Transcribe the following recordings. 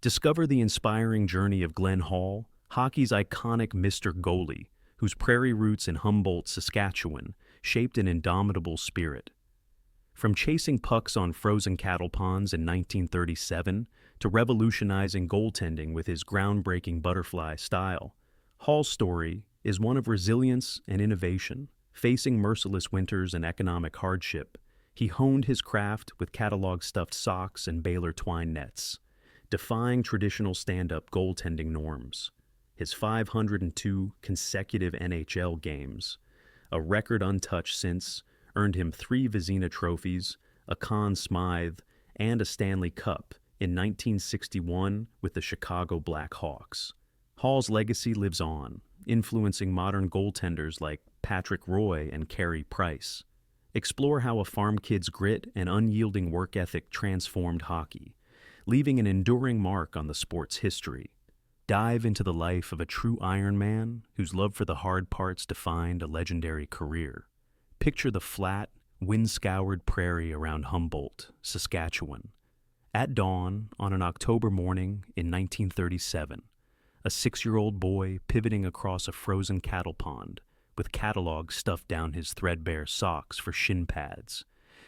Discover the inspiring journey of Glenn Hall, hockey's iconic Mr. Goalie, whose Prairie roots in Humboldt, Saskatchewan, shaped an indomitable spirit. From chasing pucks on frozen cattle ponds in 1937 to revolutionizing goaltending with his groundbreaking butterfly style, Hall's story is one of resilience and innovation. Facing merciless winters and economic hardship, he honed his craft with catalog-stuffed socks and baler-twine nets, defying traditional stand-up goaltending norms. His 502 consecutive NHL games, a record untouched since, earned him 3 Vezina Trophies, a Conn Smythe, and a Stanley Cup in 1961 with the Chicago Blackhawks. Hall's legacy lives on, influencing modern goaltenders like Patrick Roy and Carey. Explore how a farm kid's grit and unyielding work ethic transformed hockey, leaving an enduring mark on the sport's history. Dive into the life of a true Ironman whose love for the hard parts defined a legendary career. Picture the flat, wind-scoured prairie around Humboldt, Saskatchewan. At dawn, on an October morning in 1937, a 6-year-old boy pivoting across a frozen cattle pond with catalogs stuffed down his threadbare socks for shin pads,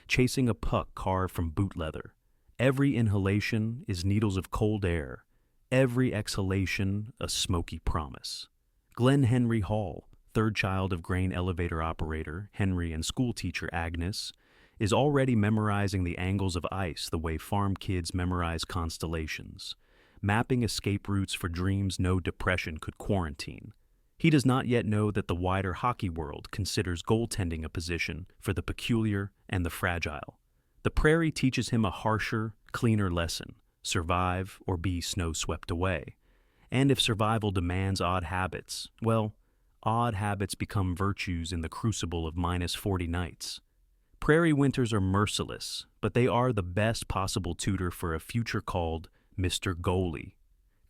chasing a puck carved from boot leather. Every inhalation is needles of cold air, every exhalation a smoky promise. Glenn Henry Hall, third child of grain elevator operator Henry and schoolteacher Agnes, is already memorizing the angles of ice the way farm kids memorize constellations, mapping escape routes for dreams no depression could quarantine. He does not yet know that the wider hockey world considers goaltending a position for the peculiar and the fragile. The Prairie teaches him a harsher, cleaner lesson: survive or be snow swept away. And if survival demands odd habits, well, odd habits become virtues in the crucible of -40 nights. Prairie winters are merciless, but they are the best possible tutor for a future called Mr. Goalie.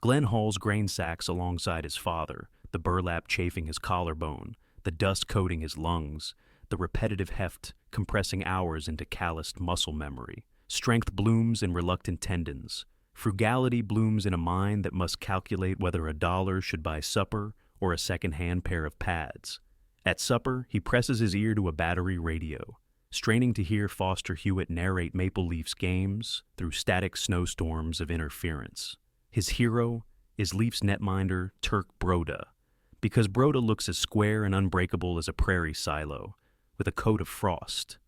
Glenn Hall's grain sacks alongside his father, the burlap chafing his collarbone, the dust coating his lungs, the repetitive heft compressing hours into calloused muscle memory. Strength blooms in reluctant tendons. Frugality blooms in a mind that must calculate whether $1 should buy supper or a second-hand pair of pads. At supper, he presses his ear to a battery radio, straining to hear Foster Hewitt narrate Maple Leafs games through static snowstorms of interference. His hero is Leafs netminder Turk Broda, because Broda looks as square and unbreakable as a prairie silo, with a coat of frost.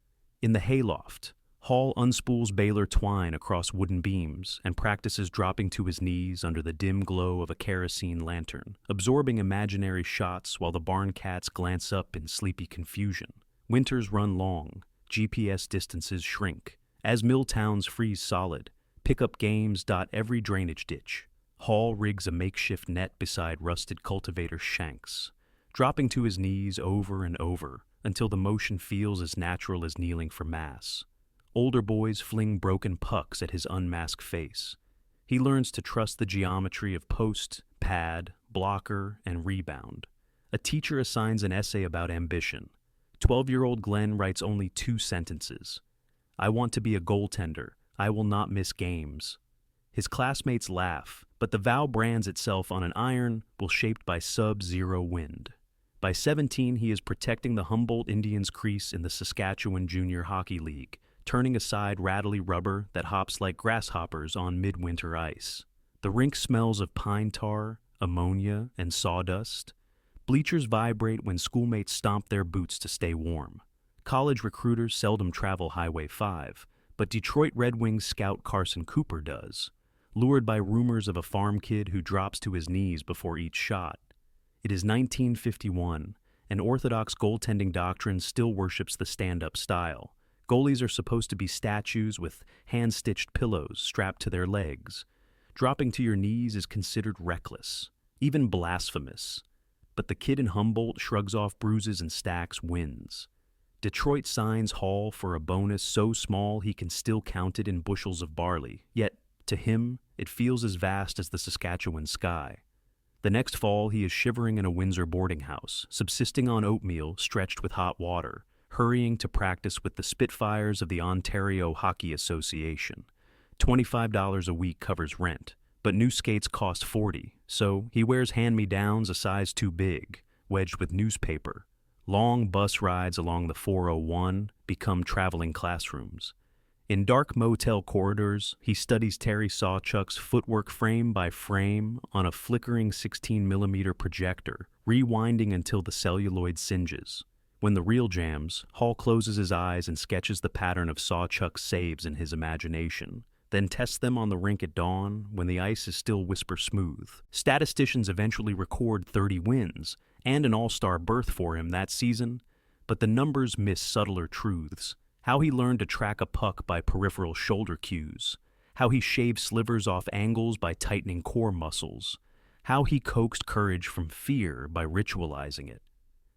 In the hayloft, Hall unspools baler-twine across wooden beams and practices dropping to his knees under the dim glow of a kerosene lantern, absorbing imaginary shots while the barn cats glance up in sleepy confusion. Winters run long, GPS distances shrink. As mill towns freeze solid, pickup games dot every drainage ditch. Hall rigs a makeshift net beside rusted cultivator shanks, dropping to his knees over and over until the motion feels as natural as kneeling for mass. Older boys fling broken pucks at his unmasked face. He learns to trust the geometry of post, pad, blocker, and rebound. A teacher assigns an essay about ambition. 12-year-old Glenn writes only 2 sentences. "I want to be a goaltender. I will not miss games." His classmates laugh, but the vow brands itself on an iron while shaped by sub-zero wind. By 17, he is protecting the Humboldt Indians' crease in the Saskatchewan Junior Hockey League, turning aside rattly rubber that hops like grasshoppers on midwinter ice. The rink smells of pine tar, ammonia, and sawdust. Bleachers vibrate when schoolmates stomp their boots to stay warm. College recruiters seldom travel Highway 5, but Detroit Red Wings scout Carson Cooper does, lured by rumors of a farm kid who drops to his knees before each shot. It is 1951, and orthodox goaltending doctrine still worships the stand-up style. Goalies are supposed to be statues with hand-stitched pillows strapped to their legs. Dropping to your knees is considered reckless, even blasphemous. But the kid in Humboldt shrugs off bruises and stacks wins. Detroit signs Hall for a bonus so small he can still count it in bushels of barley, yet, to him, it feels as vast as the Saskatchewan sky. The next fall, he is shivering in a Windsor boarding house, subsisting on oatmeal stretched with hot water, hurrying to practice with the Spitfires of the Ontario Hockey Association. $25 a week covers rent, But new skates cost 40, so he wears hand-me-downs a size too big, wedged with newspaper. Long bus rides along the 401 become traveling classrooms. In dark motel corridors, he studies Terry Sawchuk's footwork frame by frame on a flickering 16mm projector, rewinding until the celluloid singes. When the reel jams, Hall closes his eyes and sketches the pattern of Sawchuk's saves in his imagination, then tests them on the rink at dawn when the ice is still whisper smooth. Statisticians eventually record 30 wins and an all-star berth for him that season, but the numbers miss subtler truths. How he learned to track a puck by peripheral shoulder cues, how he shaved slivers off angles by tightening core muscles, how he coaxed courage from fear by ritualizing it.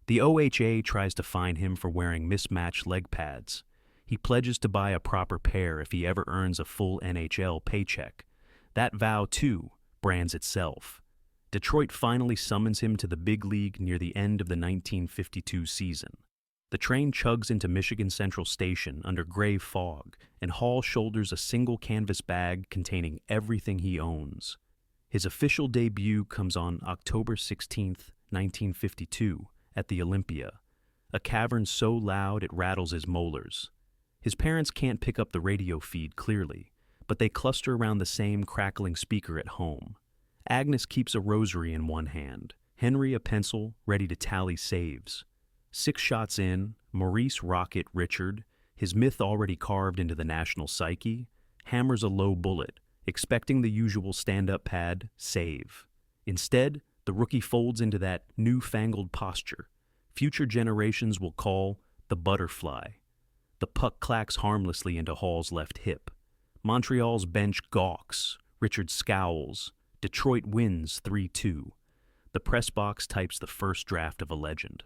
The OHA tries to fine him for wearing mismatched leg pads. He pledges to buy a proper pair if he ever earns a full NHL paycheck. That vow, too, brands itself. Detroit finally summons him to the big league near the end of the 1952 season. The train chugs into Michigan Central Station under gray fog, and Hall shoulders a single canvas bag containing everything he owns. His official debut comes on October 16, 1952, at the Olympia, a cavern so loud it rattles his molars. His parents can't pick up the radio feed clearly, but they cluster around the same crackling speaker at home. Agnes keeps a rosary in one hand, Henry a pencil ready to tally saves. 6 shots in, Maurice Rocket Richard, his myth already carved into the national psyche, hammers a low bullet, expecting the usual stand-up pad, save. Instead, the rookie folds into that newfangled posture future generations will call the butterfly. The puck clacks harmlessly into Hall's left hip. Montreal's bench gawks, Richard scowls, Detroit wins 3-2. The press box types the first draft of a legend.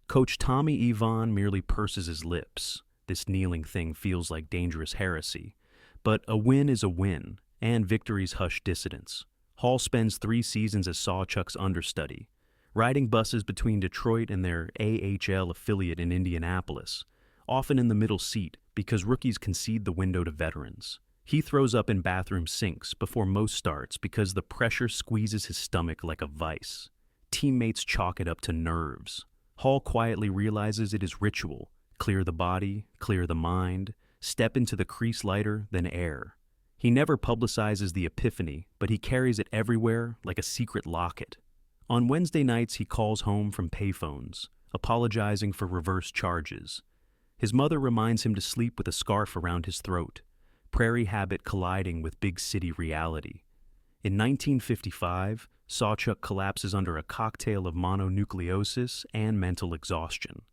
Coach Tommy Ivan merely purses his lips. This kneeling thing feels like dangerous heresy. But a win is a win, and victories hush dissidents. Hall spends 3 seasons as Sawchuk's understudy, riding buses between Detroit and their AHL affiliate in Indianapolis, often in the middle seat because rookies concede the window to veterans. He throws up in bathroom sinks before most starts because the pressure squeezes his stomach like a vice. Teammates chalk it up to nerves. Hall quietly realizes it is ritual. Clear the body, clear the mind, step into the crease lighter, then air. He never publicizes the epiphany, but he carries it everywhere like a secret locket. On Wednesday nights, he calls home from payphones, apologizing for reverse charges. His mother reminds him to sleep with a scarf around his throat, prairie habit colliding with big city reality. In 1955, Sawchuk collapses under a cocktail of mononucleosis and mental exhaustion.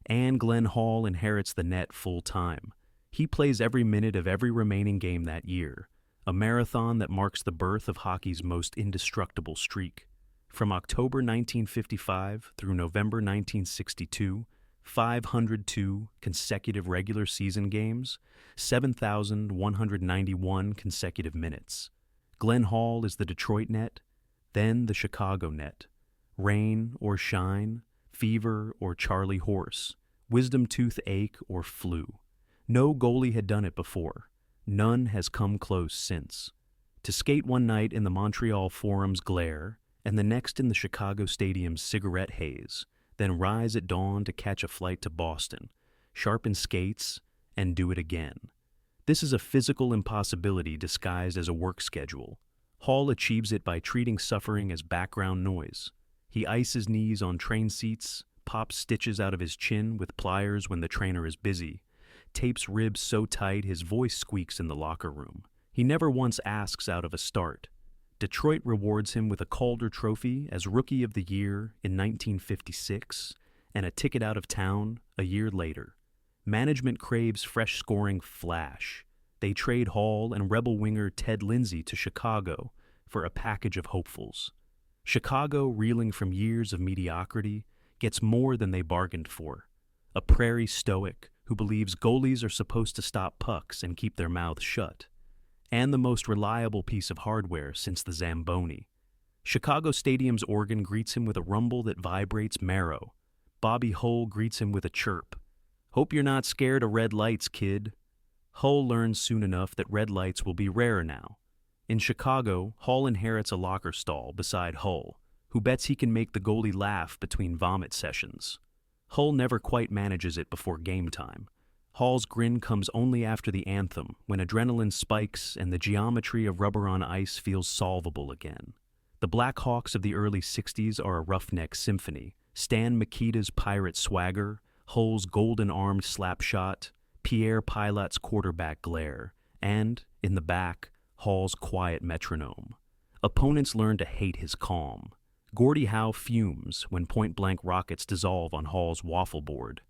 And Glenn Hall inherits the net full-time. He plays every minute of every remaining game that year, a marathon that marks the birth of hockey's most indestructible streak. From October 1955 through November 1962, 502 consecutive regular season games, 7,191 consecutive minutes. Glenn Hall is the Detroit net, then the Chicago net. Rain or shine, fever or Charlie horse, wisdom tooth ache or flu. No goalie had done it before. None has come close since. To skate one night in the Montreal Forum's glare, and the next in the Chicago Stadium's cigarette haze, then rise at dawn to catch a flight to Boston, sharpen skates, and do it again. This is a physical impossibility disguised as a work schedule. Hall achieves it by treating suffering as background noise. He ices knees on train seats, pops stitches out of his chin with pliers when the trainer is busy, tapes ribs so tight his voice squeaks in the locker room. He never once asks out of a start. Detroit rewards him with a Calder Trophy as Rookie of the Year in 1956 and a ticket out of town a year later. Management craves fresh scoring flash. They trade Hall and Rebel winger Ted Lindsay to Chicago for a package of hopefuls. Chicago, reeling from years of mediocrity, gets more than they bargained for. A Prairie stoic who believes goalies are supposed to stop pucks and keep their mouths shut. And the most reliable piece of hardware since the Zamboni. Chicago Stadium's organ greets him with a rumble that vibrates marrow. Bobby Hull greets him with a chirp. Hope you're not scared of red lights, kid. Hull learns soon enough that red lights will be rare now. In Chicago, Hall inherits a locker stall beside Hull, who bets he can make the goalie laugh between vomit sessions. Hull never quite manages it before game time. Hall's grin comes only after the anthem, when adrenaline spikes and the geometry of rubber on ice feels solvable again. The Blackhawks of the early 60s are a roughneck symphony. Stan Mikita's pirate swagger, Hull's golden-armed slapshot, Pierre Pilot's quarterback glare, and, in the back, Hall's quiet metronome. Opponents learn to hate his calm. Gordie Howe fumes when point-blank rockets dissolve on Hall's waffle board.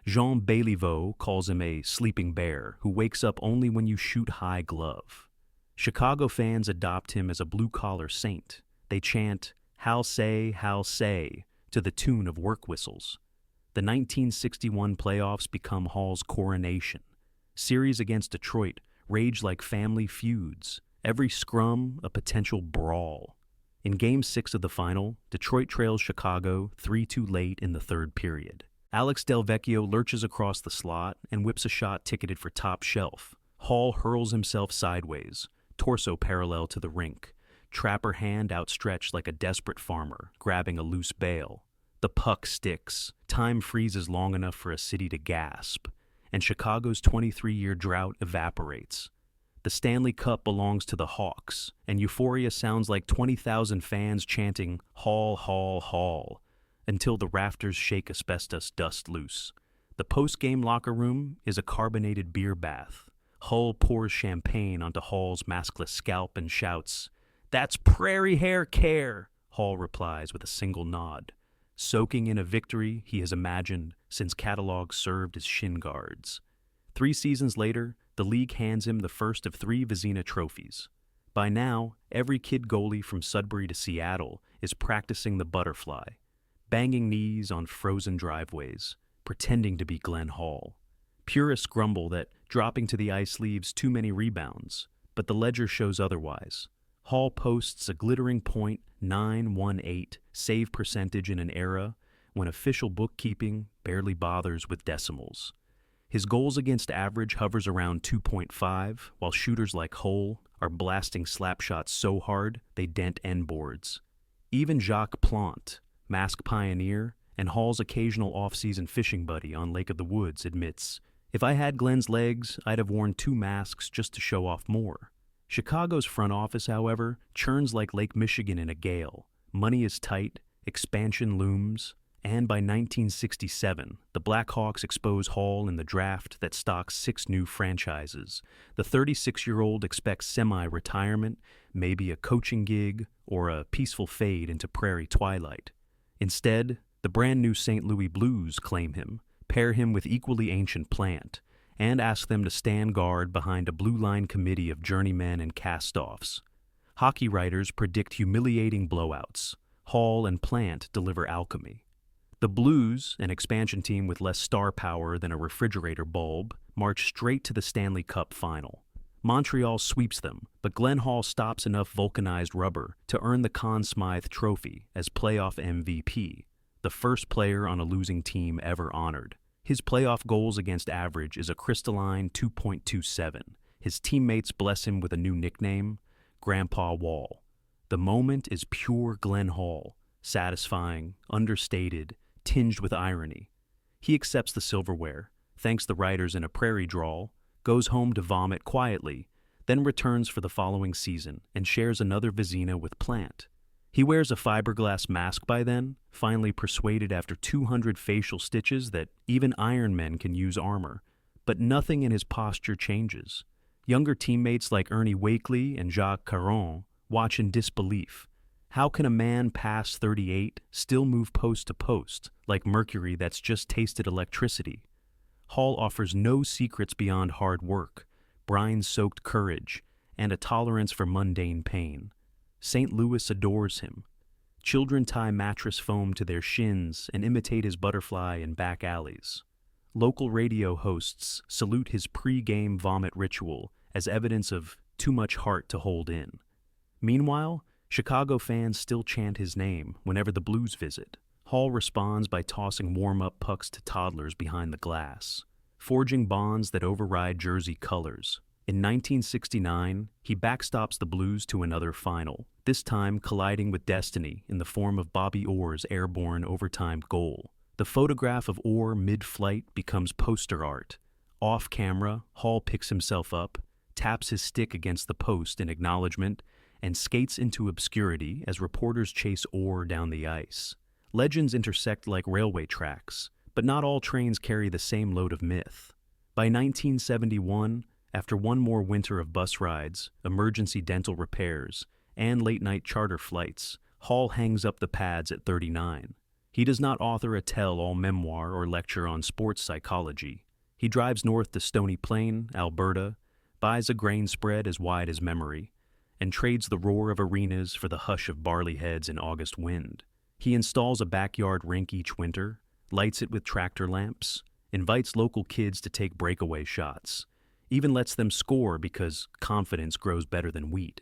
Jean Béliveau calls him a sleeping bear who wakes up only when you shoot high glove. Chicago fans adopt him as a blue-collar saint. They chant, "Hal say," to the tune of work whistles. The 1961 playoffs become Hall's coronation. Series against Detroit rage like family feuds, every scrum a potential brawl. In Game 6 of the final, Detroit trails Chicago 3-2 late in the third period. Alex Delvecchio lurches across the slot and whips a shot ticketed for top shelf. Hall hurls himself sideways, torso parallel to the rink, trapper hand outstretched like a desperate farmer, grabbing a loose bale. The puck sticks. Time freezes long enough for a city to gasp, and Chicago's 23-year drought evaporates. The Stanley Cup belongs to the Hawks, and euphoria sounds like 20,000 fans chanting, "Hall, Hall, Hall," until the rafters shake asbestos dust loose. The post-game locker room is a carbonated beer bath. Hull pours champagne onto Hall's maskless scalp and shouts, "That's Prairie hair care," Hall replies with a single nod, soaking in a victory he has imagined since catalogs served as shin guards. 3 seasons later, the league hands him the first of 3 Vezina Trophies. By now, every kid goalie from Sudbury to Seattle is practicing the butterfly, banging knees on frozen driveways, pretending to be Glenn Hall. Purists grumble that dropping to the ice leaves too many rebounds, but the ledger shows otherwise. Hall posts a glittering .918 save percentage in an era when official bookkeeping barely bothers with decimals. His goals against average hovers around 2.5, while shooters like Hull are blasting slap shots so hard they dent end boards. Even Jacques Plante, mask pioneer and Hall's occasional off-season fishing buddy on Lake of the Woods, admits, "If I had Glenn's legs, I'd have worn 2 masks just to show off more." Chicago's front office, however, churns like Lake Michigan in a gale. Money is tight, expansion looms, and by 1967, the Blackhawks expose Hall in the draft that stocks 6 new franchises. The 36-year-old expects semi-retirement, maybe a coaching gig, or a peaceful fade into Prairie twilight. Instead, the brand-new St. Louis Blues claim him, pair him with equally ancient Plant, and ask them to stand guard behind a blue line committee of journeymen and cast-offs. Hockey writers predict humiliating blowouts. Hall and Plant deliver alchemy. The Blues, an expansion team with less star power than a refrigerator bulb, march straight to the Stanley Cup final. Montreal sweeps them, but Glenn Hall stops enough vulcanized rubber to earn the Conn Smythe Trophy as playoff MVP, the first player on a losing team ever honored. His playoff goals against average is a crystalline 2.27. His teammates bless him with a new nickname, Grandpa Wall. The moment is pure Glenn Hall, satisfying, understated, tinged with irony. He accepts the silverware, thanks the writers in a Prairie drawl, goes home to vomit quietly, then returns for the following season and shares another Vezina with Plant. He wears a fiberglass mask by then, finally persuaded after 200 facial stitches that even Ironmen can use armor, but nothing in his posture changes. Younger teammates like Ernie Wakely and Jacques Caron watch in disbelief. How can a man past 38 still move post to post, like mercury that's just tasted electricity? Hall offers no secrets beyond hard work, brine-soaked courage, and a tolerance for mundane pain. St. Louis adores him. Children tie mattress foam to their shins and imitate his butterfly in back alleys. Local radio hosts salute his pre-game vomit ritual as evidence of too much heart to hold in. Meanwhile, Chicago fans still chant his name whenever the Blues visit. Hall responds by tossing warm-up pucks to toddlers behind the glass, forging bonds that override jersey colors. In 1969, he backstops the Blues to another final, this time colliding with destiny in the form of Bobby Orr's airborne overtime goal. The photograph of Orr mid-flight becomes poster art. Off camera, Hall picks himself up, taps his stick against the post in acknowledgement, and skates into obscurity as reporters chase Orr down the ice. Legends intersect like railway tracks, but not all trains carry the same load of myth. By 1971, after one more winter of bus rides, emergency dental repairs, and late-night charter flights, Hall hangs up the pads at 39. He does not author a tell-all memoir or lecture on sports psychology. He drives north to Stony Plain, Alberta, buys a grain spread as wide as memory, and trades the roar of arenas for the hush of barley heads in August wind. He installs a backyard rink each winter, lights it with tractor lamps, invites local kids to take breakaway shots, even lets them score because confidence grows better than wheat.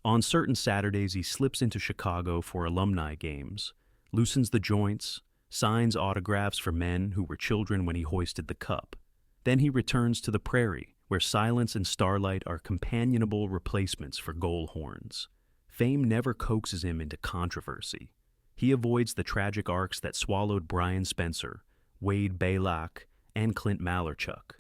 On certain Saturdays, he slips into Chicago for alumni games, loosens the joints, signs autographs for men who were children when he hoisted the cup. Then he returns to the Prairie, where silence and starlight are companionable replacements for goal horns. Fame never coaxes him into controversy. He avoids the tragic arcs that swallowed Brian Spencer, Wade Balak, and Clint Malarchuk.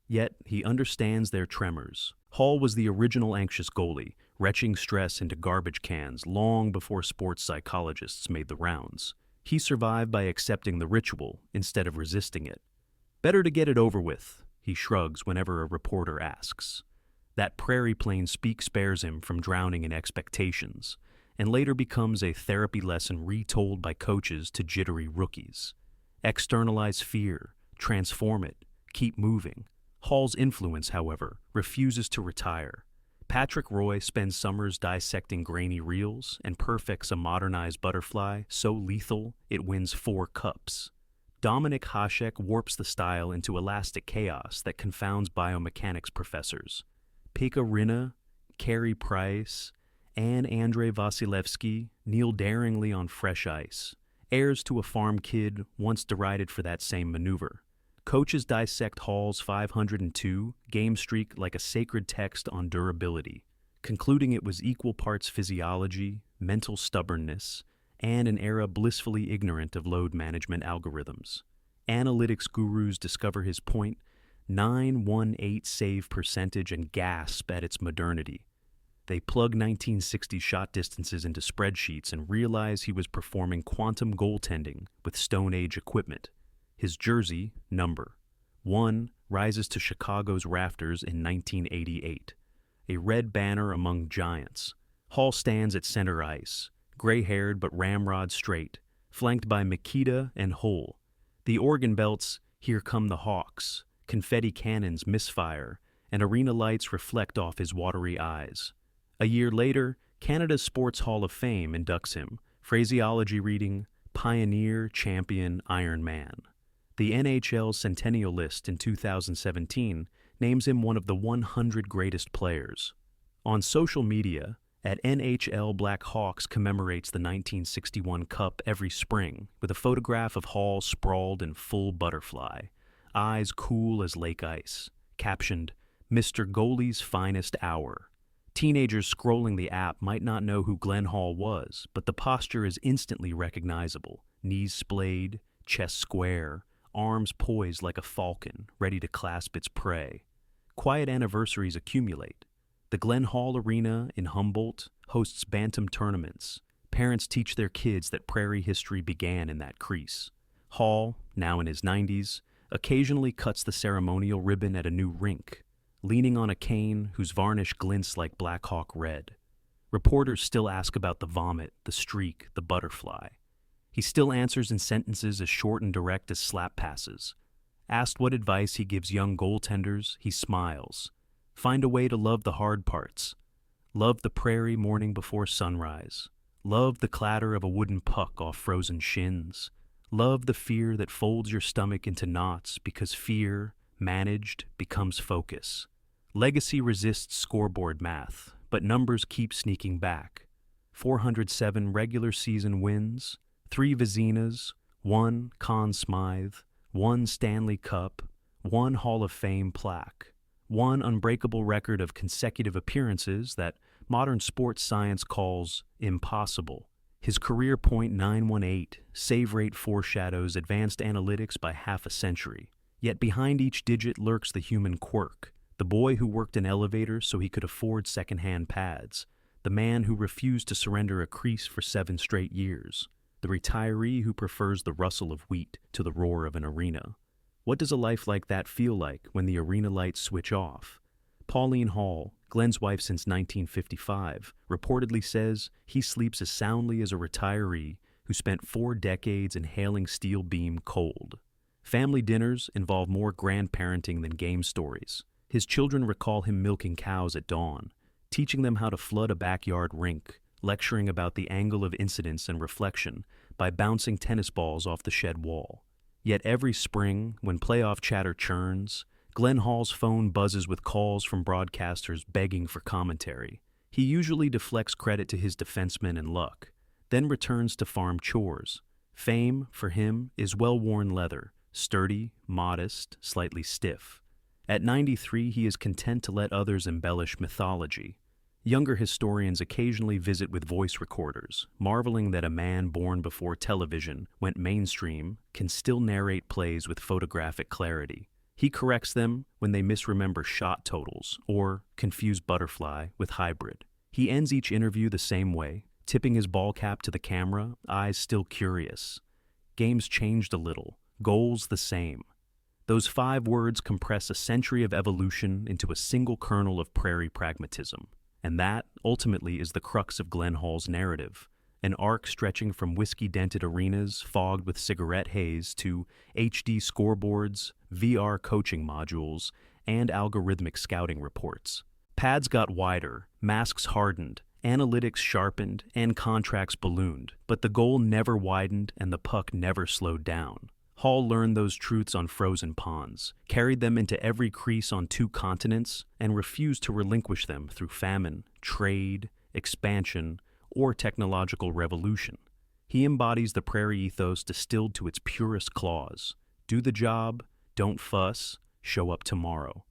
Yet he understands their tremors. Hall was the original anxious goalie, retching stress into garbage cans long before sports psychologists made the rounds. He survived by accepting the ritual instead of resisting it. Better to get it over with, he shrugs whenever a reporter asks. That Prairie Plain speak spares him from drowning in expectations, and later becomes a therapy lesson retold by coaches to jittery rookies. Externalize fear, transform it, keep moving. Hall's influence, however, refuses to retire. Patrick Roy spends summers dissecting grainy reels and perfects a modernized butterfly so lethal it wins 4 cups. Dominik Hasek warps the style into elastic chaos that confounds biomechanics professors. Pekka Rinne, Carey Price, and Andrei Vasilevsky kneel daringly on fresh ice, heirs to a farm kid once derided for that same maneuver. Coaches dissect Hall's 502 game streak like a sacred text on durability, concluding it was equal parts physiology, mental stubbornness, and an era blissfully ignorant of load management algorithms. Analytics gurus discover his .918 save percentage and gasp at its modernity. They plug 1960 shot distances into spreadsheets and realize he was performing quantum goaltending with Stone Age equipment. His jersey, number 1, rises to Chicago's rafters in 1988, a red banner among giants. Hall stands at center ice, gray-haired but ramrod straight, flanked by Mikita and Hull. The organ belts, "Here Come the Hawks," confetti cannons misfire, and arena lights reflect off his watery eyes. A year later, Canada's Sports Hall of Fame inducts him, phraseology reading, Pioneer Champion Ironman. The NHL Centennial List in 2017 names him one of the 100 greatest players. On social media, at NHL Blackhawks commemorates the 1961 Cup every spring with a photograph of Hall sprawled in full butterfly, eyes cool as lake ice, captioned, "Mr. Goalie's Finest Hour." Teenagers scrolling the app might not know who Glenn Hall was, but the posture is instantly recognizable. Knees splayed, chest square, arms poised like a falcon, ready to clasp its prey. Quiet anniversaries accumulate. The Glenn Hall Arena in Humboldt hosts bantam tournaments. Parents teach their kids that Prairie history began in that crease. Hall, now in his 90s, occasionally cuts the ceremonial ribbon at a new rink, leaning on a cane whose varnish glints like Blackhawk red. Reporters still ask about the vomit, the streak, the butterfly. He still answers in sentences as short and direct as slap passes. Asked what advice he gives young goaltenders, he smiles. Find a way to love the hard parts. Love the Prairie morning before sunrise. Love the clatter of a wooden puck off frozen shins. Love the fear that folds your stomach into knots because fear, managed, becomes focus. Legacy resists scoreboard math, but numbers keep sneaking back. 407 regular season wins, 3 Vezinas, 1 Conn Smythe, 1 Stanley Cup, 1 Hall of Fame plaque, one unbreakable record of consecutive appearances that modern sports science calls impossible. His career .918 save rate foreshadows advanced analytics by half a century. Yet behind each digit lurks the human quirk, the boy who worked in elevators so he could afford second-hand pads, the man who refused to surrender a crease for 7 straight years, the retiree who prefers the rustle of wheat to the roar of an arena. What does a life like that feel like when the arena lights switch off? Pauline Hall, Glenn's wife since 1955, reportedly says he sleeps as soundly as a retiree who spent 4 decades inhaling steel beam cold. Family dinners involve more grandparenting than game stories. His children recall him milking cows at dawn, teaching them how to flood a backyard rink, lecturing about the angle of incidence and reflection by bouncing tennis balls off the shed wall. Yet every spring, when playoff chatter churns, Glenn Hall's phone buzzes with calls from broadcasters begging for commentary. He usually deflects credit to his defensemen and luck, then returns to farm chores. Fame, for him, is well-worn leather, sturdy, modest, slightly stiff. At 93, he is content to let others embellish mythology. Younger historians occasionally visit with voice recorders, marveling that a man born before television went mainstream can still narrate plays with photographic clarity. He corrects them when they misremember shot totals or confuse butterfly with hybrid. He ends each interview the same way, tipping his ball cap to the camera, eyes still curious. Games changed a little, goals the same. Those 5 words compress a century of evolution into a single kernel of Prairie pragmatism. And that, ultimately, is the crux of Glenn Hall's narrative, an arc stretching from whiskey-dented arenas fogged with cigarette haze to HD scoreboards, VR coaching modules, and algorithmic scouting reports. Pads got wider, masks hardened, analytics sharpened, and contracts ballooned, but the goal never widened and the puck never slowed down. Hall learned those truths on frozen ponds, carried them into every crease on 2 continents, and refused to relinquish them through famine, trade, expansion, or technological revolution. He embodies the Prairie ethos distilled to its purest clause: do the job, don't fuss, show up tomorrow.